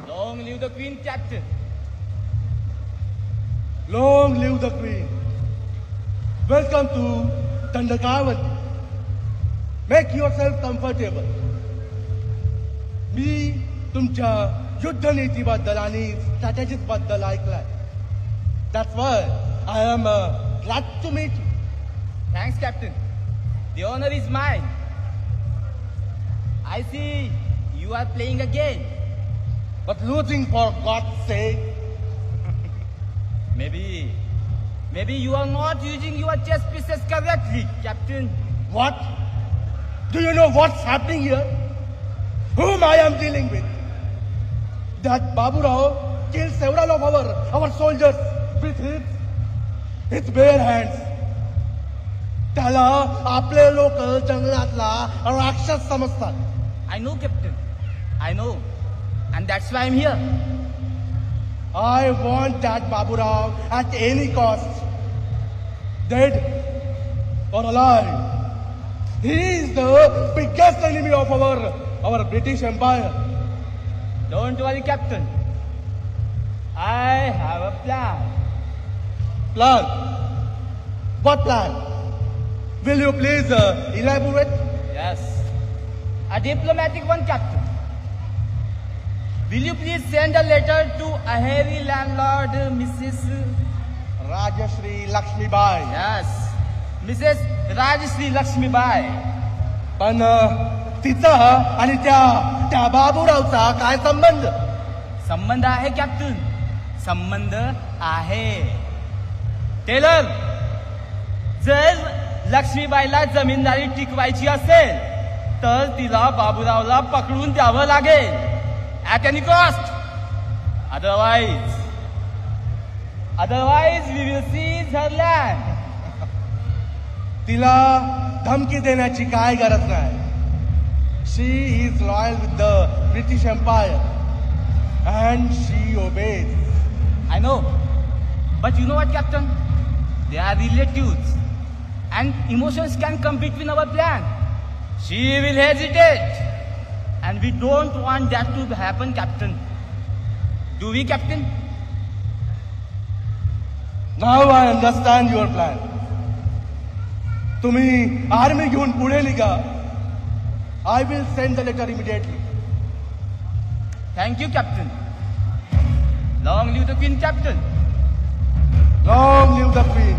Long live the Queen, Captain. Long live the Queen. Welcome to Dandakavati. Make yourself comfortable. मी तुमच्या युद्धनीतीबद्दल आणि स्ट्रॅटेजीबद्दल ऐकलंय. That's why I am glad to meet you. Thanks, Captain. The honor is mine. I see you are playing a game. But losing for God's sake. Maybe you are not using your chess pieces correctly, Captain. What? Do you know what's happening here? Whom I am dealing with? That Babu Rao killed several of our soldiers with his bare hands. त्याला आपले लोक जंगलातला राक्षस समजतात. I know, Captain. I know. And that's why I'm here. I want that Babu Rao at any cost. Dead or alive. He is the biggest enemy of our British Empire. Don't worry, Captain. I have a plan. Plan? What plan? Will you please elaborate? Yes. A diplomatic one, Captain. Will you please send a letter to a heavy landlord, Mrs. Rajashri Lakshmibai. Yes. Mrs. Rajashri Lakshmibai. पण तिचा आणि त्या बाबूरावचा काय संबंध? संबंध आहे, captain. संबंध आहे. टेलर, जर लक्ष्मीबाईला जमीनदारी टिकवायची असेल तर तिला बाबूरावला पकडून द्यावं लागेल. At any cost. Otherwise we will seize her land. तिला धमकी देण्याची काय गरज नाही. She is loyal with the British Empire and she obeys. I know. But you know what, Captain? They are relatives and emotions can come between our plan. She will hesitate. And we don't want that to happen, Captain. Do we, Captain? Now I understand your plan. तुम्ही army घेऊन पुढे निघा. I will send the letter immediately. Thank you, Captain. Long live the Queen, Captain. Long live the Queen.